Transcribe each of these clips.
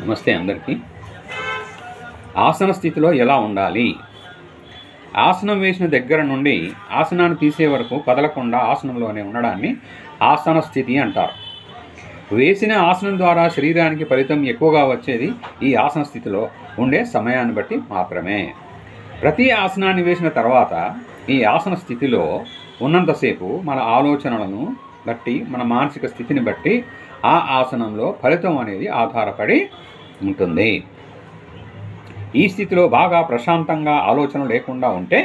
నమస్తే అందరికీ. ఆసన స్థితిలో ఎలా ఉండాలి? ఆసనం వేసిన దగ్గర నుండి ఆసనాన్ని తీసే వరకు కదలకుండా ఆసనంలోనే ఉండడాన్ని ఆసన స్థితి అంటారు. వేసిన ఆసనం ద్వారా శరీరానికి ఫలితం ఎక్కువగా వచ్చేది ఈ ఆసన స్థితిలో ఉండే సమయాన్ని బట్టి మాత్రమే. ప్రతి ఆసనాన్ని వేసిన తర్వాత ఈ ఆసన స్థితిలో ఉన్నంతసేపు మన ఆలోచనలను బట్టి, మన మానసిక స్థితిని బట్టి ఆ ఆసనంలో ఫలితం అనేది ఆధారపడి ఉంటుంది. ఈ స్థితిలో బాగా ప్రశాంతంగా ఆలోచన లేకుండా ఉంటే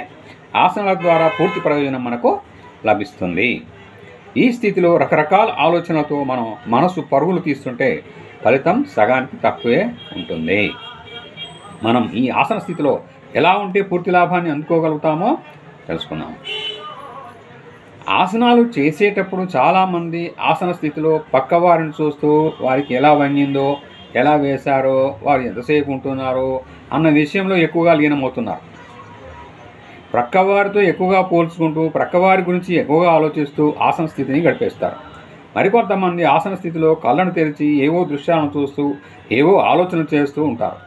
ఆసనాల ద్వారా పూర్తి ప్రయోజనం మనకు లభిస్తుంది. ఈ స్థితిలో రకరకాల ఆలోచనలతో మనం మనసు పరుగులు తీస్తుంటే ఫలితం సగానికి తక్కువే ఉంటుంది. మనం ఈ ఆసన స్థితిలో ఎలా ఉంటే పూర్తి లాభాన్ని అందుకోగలుగుతామో తెలుసుకుందాం. ఆసనాలు చేసేటప్పుడు చాలామంది ఆసన స్థితిలో పక్కవారిని చూస్తూ వారికి ఎలా వంగిందో, ఎలా వేశారో, వారు ఎంతసేపు ఉంటున్నారో అన్న విషయంలో ఎక్కువగా లీనమవుతున్నారు. ప్రక్కవారితో ఎక్కువగా పోల్చుకుంటూ ప్రక్కవారి గురించి ఎక్కువగా ఆలోచిస్తూ ఆసన స్థితిని గడిపేస్తారు. మరికొంతమంది ఆసన స్థితిలో కళ్ళను తెరిచి ఏవో దృశ్యాలను చూస్తూ ఏవో ఆలోచనలు చేస్తూ ఉంటారు.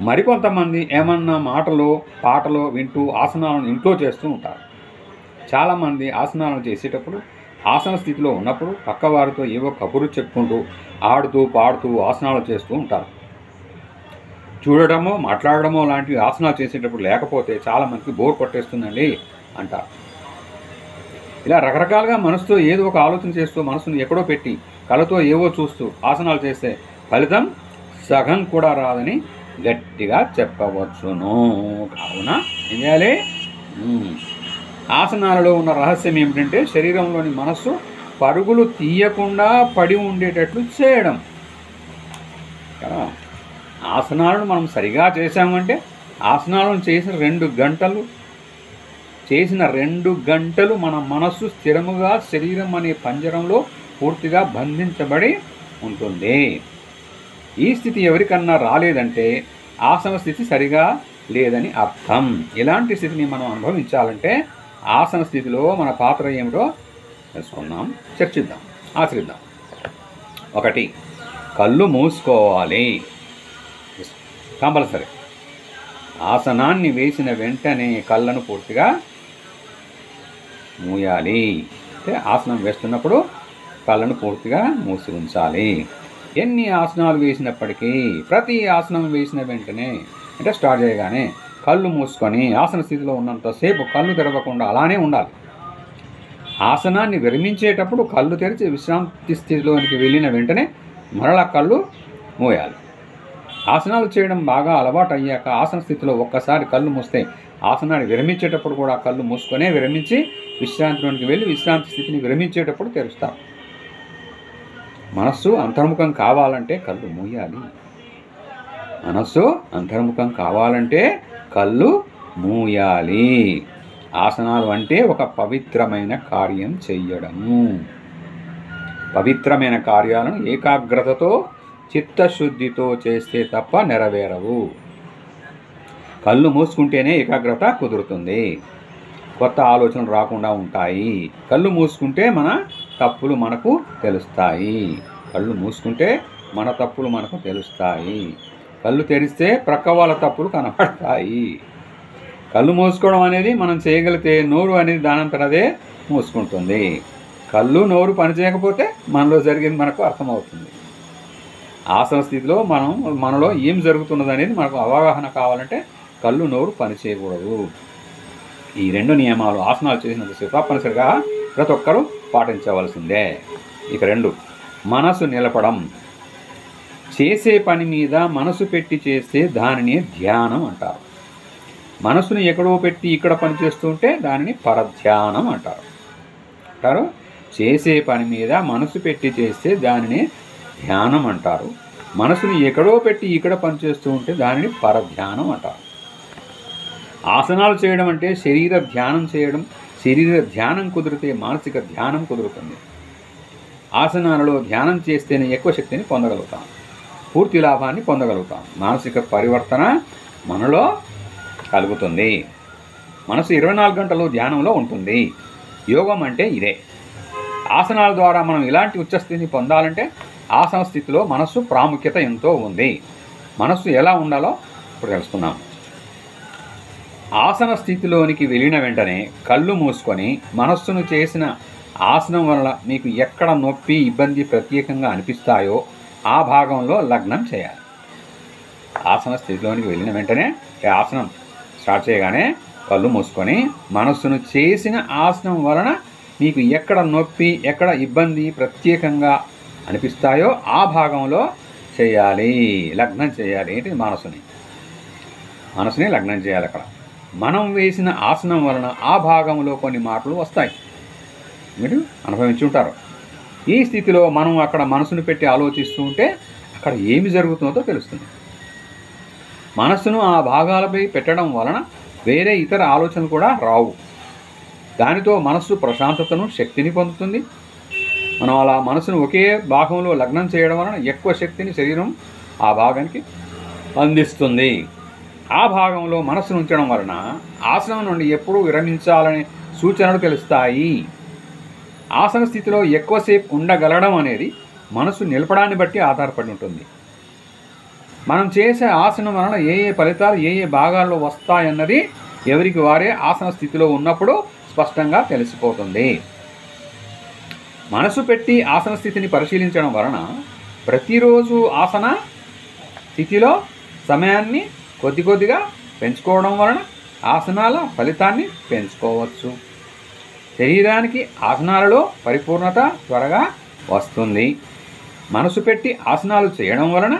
మరికొంతమంది ఏమన్నా మాటలో పాటలో వింటూ ఆసనాలను ఇంట్లో చేస్తూ ఉంటారు. చాలామంది ఆసనాలను చేసేటప్పుడు ఆసన స్థితిలో ఉన్నప్పుడు పక్కవారితో ఏవో కబుర్లు చెప్పుకుంటూ ఆడుతూ పాడుతూ ఆసనాలు చేస్తూ ఉంటారు. చూడడమో మాట్లాడడమో లాంటివి ఆసనాలు చేసేటప్పుడు లేకపోతే చాలామందికి బోర్ కొట్టేస్తుందండి అంటారు. ఇలా రకరకాలుగా మనసుతో ఏదో ఒక ఆలోచన చేస్తూ మనసును ఎక్కడో పెట్టి కళ్ళతో ఏవో చూస్తూ ఆసనాలు చేస్తే ఫలితం సగం కూడా రాదని గట్టిగా చెప్పవచ్చును. కావున ఏం చేయాలి? ఆసనాలలో ఉన్న రహస్యం ఏమిటంటే శరీరంలోని మనస్సు పరుగులు తీయకుండా పడి ఉండేటట్లు చేయడం. ఆసనాలను మనం సరిగా చేసామంటే ఆసనాలను చేసిన 2 గంటలు మన మనస్సు స్థిరముగా శరీరం అనే పంజరంలో పూర్తిగా బంధించబడి ఉంటుంది. ఈ స్థితి ఎవరికన్నా రాలేదంటే ఆసన స్థితి సరిగా లేదని అర్థం. ఇలాంటి స్థితిని మనం అనుభవించాలంటే ఆసన స్థితిలో మన పాత్ర ఏమిటో తెలుసుకుందాం, చర్చిద్దాం, ఆచరిద్దాం. 1. కళ్ళు మూసుకోవాలి. కంపల్సరీ. ఆసనాన్ని వేసిన వెంటనే కళ్ళను పూర్తిగా మూయాలి. అంటే ఆసనం వేస్తున్నప్పుడు కళ్ళను పూర్తిగా మూసి ఉంచాలి. ఎన్ని ఆసనాలు వేసినప్పటికీ ప్రతి ఆసనం వేసిన వెంటనే అంటే స్టార్ట్ చేయగానే కళ్ళు మూసుకొని ఆసన స్థితిలో ఉన్నంతసేపు కళ్ళు తెరవకుండా అలానే ఉండాలి. ఆసనాన్ని విరమించేటప్పుడు కళ్ళు తెరిచి విశ్రాంతి స్థితిలోనికి వెళ్ళిన వెంటనే మరలా కళ్ళు మూయాలి. ఆసనాలు చేయడం బాగా అలవాటు అయ్యాక ఆసన స్థితిలో ఒక్కసారి కళ్ళు మూస్తే ఆసనాన్ని విరమించేటప్పుడు కూడా కళ్ళు మూసుకొనే విరమించి విశ్రాంతిలోనికి వెళ్ళి విశ్రాంతి స్థితిని విరమించేటప్పుడు తెరుస్తాం. మనస్సు అంతర్ముఖం కావాలంటే కళ్ళు మూయాలి. మనస్సు అంతర్ముఖం కావాలంటే కళ్ళు మూయాలి. ఆసనాలు అంటే ఒక పవిత్రమైన కార్యం చెయ్యడము. పవిత్రమైన కార్యాలను ఏకాగ్రతతో చిత్తశుద్ధితో చేస్తే తప్ప నెరవేరవు. కళ్ళు మూసుకుంటేనే ఏకాగ్రత కుదురుతుంది. కొత్త ఆలోచనలు రాకుండా ఉంటాయి. కళ్ళు మూసుకుంటే మన తప్పులు మనకు తెలుస్తాయి. కళ్ళు మూసుకుంటే మన తప్పులు మనకు తెలుస్తాయి. కళ్ళు తెరిస్తే ప్రక్క వాళ్ళ తప్పులు కనపడతాయి. కళ్ళు మూసుకోవడం అనేది మనం చేయగలిగితే నోరు అనేది దానంతట అదే మూసుకుంటుంది. కళ్ళు నోరు పనిచేయకపోతే మనలో జరిగింది మనకు అర్థమవుతుంది. ఆసన స్థితిలో మనలో ఏం జరుగుతున్నది అనేది మనకు అవగాహన కావాలంటే కళ్ళు నోరు పనిచేయకూడదు. ఈ 2 నియమాలు ఆసనాలు చేసినంతసేపు తప్పనిసరిగా ప్రతి ఒక్కరూ పాటించవలసిందే. ఇక 2, మనసు నిలపడం. చేసే పని మీద మనసు పెట్టి చేస్తే దానిని ధ్యానం అంటారు. మనసుని ఎక్కడో పెట్టి ఇక్కడ పని చేస్తుంటే దానిని పరధ్యానం అంటారు. చేసే పని మీద మనసు పెట్టి చేస్తే దానిని ధ్యానం అంటారు. మనసుని ఎక్కడో పెట్టి ఇక్కడ పనిచేస్తూ ఉంటే దానిని పరధ్యానం అంటారు. ఆసనాలు చేయడం అంటే శరీర ధ్యానం చేయడం. శరీర ధ్యానం కుదిరితే మానసిక ధ్యానం కుదురుతుంది. ఆసనాలలో ధ్యానం చేస్తేనే ఎక్కువ శక్తిని పొందగలుగుతాం, పూర్తి లాభాన్ని పొందగలుగుతాం. మానసిక పరివర్తన మనలో కలుగుతుంది. మనసు 24 గంటలు ధ్యానంలో ఉంటుంది. యోగం అంటే ఇదే. ఆసనాల ద్వారా మనం ఇలాంటి ఉచ్చస్థితిని పొందాలంటే ఆసన స్థితిలో మనస్సు ప్రాముఖ్యత ఎంతో ఉంది. మనస్సు ఎలా ఉండాలో ఇప్పుడు తెలుసుకుందాం. ఆసన స్థితిలోనికి వెళ్ళిన వెంటనే కళ్ళు మూసుకొని మనస్సును చేసిన ఆసనం వల్ల మీకు ఎక్కడ నొప్పి ఇబ్బంది ప్రత్యేకంగా అనిపిస్తాయో ఆ భాగంలో లగ్నం చేయాలి. ఆసన స్థితిలోనికి వెళ్ళిన వెంటనే ఆసనం స్టార్ట్ చేయగానే కళ్ళు మూసుకొని మనస్సును చేసిన ఆసనం వలన మీకు ఎక్కడ నొప్పి ఎక్కడ ఇబ్బంది ప్రత్యేకంగా అనిపిస్తాయో ఆ భాగంలో చేయాలి, లగ్నం చేయాలి. ఏంటి? మనసుని లగ్నం చేయాలి. అక్కడ మనం వేసిన ఆసనం వలన ఆ భాగంలో కొన్ని మార్పులు వస్తాయి, మీరు అనుభవించి ఉంటారు. ఈ స్థితిలో మనం అక్కడ మనసును పెట్టి ఆలోచిస్తూ ఉంటే అక్కడ ఏమి జరుగుతుందో తెలుస్తుంది. మనస్సును ఆ భాగాలపై పెట్టడం వలన వేరే ఇతర ఆలోచనలు కూడా రావు. దానితో మనస్సు ప్రశాంతతను, శక్తిని పొందుతుంది. మనం అలా మనసును ఒకే భాగంలో లగ్నం చేయడం వలన ఎక్కువ శక్తిని శరీరం ఆ భాగానికి అందిస్తుంది. ఆ భాగంలో మనస్సును ఉంచడం వలన ఆసనం నుండి ఎప్పుడూ విరమించాలనే సూచనలు తెలుస్తాయి. ఆసన స్థితిలో ఎక్కువసేపు ఉండగలగడం అనేది మనసు నిలపడాన్ని బట్టి ఆధారపడి ఉంటుంది. మనం చేసే ఆసనం వలన ఏ ఫలితాలు ఏ భాగాల్లో వస్తాయన్నది ఎవరికి వారే ఆసన స్థితిలో ఉన్నప్పుడు స్పష్టంగా తెలిసిపోతుంది. మనసు పెట్టి ఆసన స్థితిని పరిశీలించడం వలన ప్రతిరోజు ఆసన స్థితిలో సమయాన్ని కొద్ది కొద్దిగా పెంచుకోవడం వలన ఆసనాల ఫలితాన్ని పెంచుకోవచ్చు. శరీరానికి ఆసనాలలో పరిపూర్ణత త్వరగా వస్తుంది. మనసు పెట్టి ఆసనాలు చేయడం వలన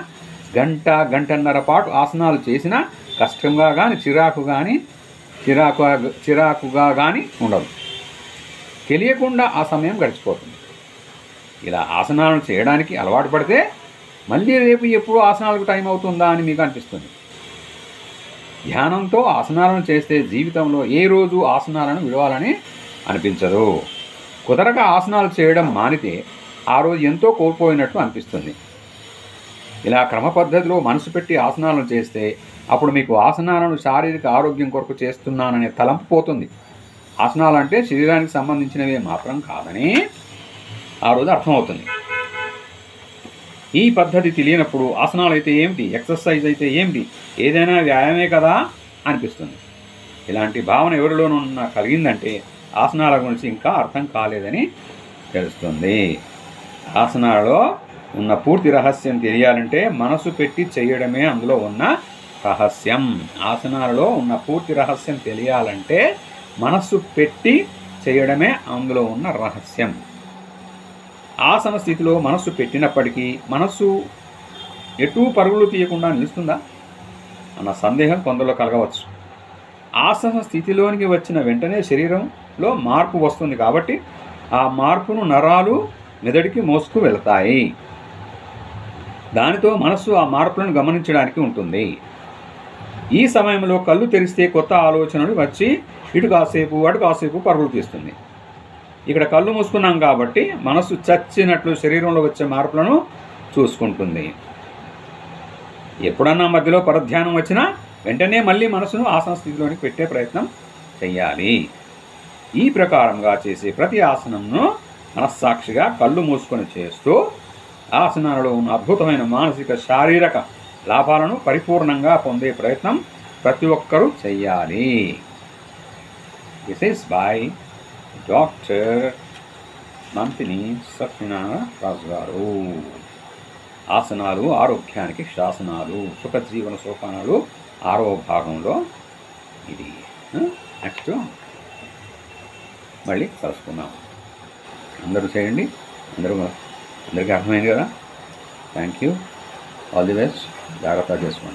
గంటన్నర పాటు ఆసనాలు చేసినా కష్టంగా కానీ చిరాకుగా కానీ ఉండదు. తెలియకుండా ఆ సమయం గడిచిపోతుంది. ఇలా ఆసనాలను చేయడానికి అలవాటు పడితే మళ్ళీ రేపు ఎప్పుడు ఆసనాలకు టైం అవుతుందా అని మీకు అనిపిస్తుంది. ధ్యానంతో ఆసనాలను చేస్తే జీవితంలో ఏ రోజు ఆసనాలను విడవాలని అనిపించదు. కుదరక ఆసనాలు చేయడం మానితే ఆ రోజు ఎంతో కోల్పోయినట్టు అనిపిస్తుంది. ఇలా క్రమ పద్ధతిలో మనసు పెట్టి ఆసనాలను చేస్తే అప్పుడు మీకు ఆసనాలను శారీరక ఆరోగ్యం కొరకు చేస్తున్నాననే తలంపు పోతుంది. ఆసనాలు అంటే శరీరానికి సంబంధించినవే మాత్రం కాదని ఆ రోజు అర్థమవుతుంది. ఈ పద్ధతి తెలియనప్పుడు ఆసనాలు అయితే ఏమిటి, ఎక్సర్సైజ్ అయితే ఏమిటి, ఏదైనా వ్యాయామే కదా అనిపిస్తుంది. ఇలాంటి భావన ఎవరిలోనూ కలిగిందంటే ఆసనాల గురించి ఇంకా అర్థం కాలేదని తెలుస్తుంది. ఆసనాలలో ఉన్న పూర్తి రహస్యం తెలియాలంటే మనసు పెట్టి చేయడమే అందులో ఉన్న రహస్యం. ఆసనాలలో ఉన్న పూర్తి రహస్యం తెలియాలంటే మనస్సు పెట్టి చేయడమే అందులో ఉన్న రహస్యం. ఆసన స్థితిలో మనస్సు పెట్టినప్పటికీ మనస్సు ఎటూ పరుగులు తీయకుండా నిలుస్తుందా అన్న సందేహం కొందరిలో కలగవచ్చు. ఆసన స్థితిలోనికి వచ్చిన వెంటనే శరీరంలో మార్పు వస్తుంది కాబట్టి ఆ మార్పును నరాలు మెదడికి మోసుకు వెళతాయి. దానితో మనస్సు ఆ మార్పులను గమనించడానికి ఉంటుంది. ఈ సమయంలో కళ్ళు తెరిస్తే కొత్త ఆలోచనలు వచ్చి ఇటు కాసేపు అటు కాసేపు పరుగులు తీస్తుంది. ఇక్కడ కళ్ళు మూసుకున్నాం కాబట్టి మనస్సు చచ్చినట్లు శరీరంలో వచ్చే మార్పులను చూసుకుంటుంది. ఎప్పుడన్నా మధ్యలో పరధ్యానం వచ్చినా వెంటనే మళ్ళీ మనసును ఆసన స్థితిలోనికి పెట్టే ప్రయత్నం చేయాలి. ఈ ప్రకారంగా చేసే ప్రతి ఆసనంను మనస్సాక్షిగా కళ్ళు మూసుకొని చేస్తూ ఆసనాలలో ఉన్న అద్భుతమైన మానసిక శారీరక లాభాలను పరిపూర్ణంగా పొందే ప్రయత్నం ప్రతి ఒక్కరూ చెయ్యాలి. This is by doctor Nandini Satyanarayana Raju గారు. ఆసనాలు ఆరోగ్యానికి శాసనాలు, సుఖజీవన సోపానాలు 6వ భాగంలో ఇది. నెక్స్ట్ మళ్ళీ కలుసుకుందాం. అందరూ చేయండి. అందరికీ అర్థమైంది కదా. Thank you. All the best. జాగ్రత్త చేసుకోండి.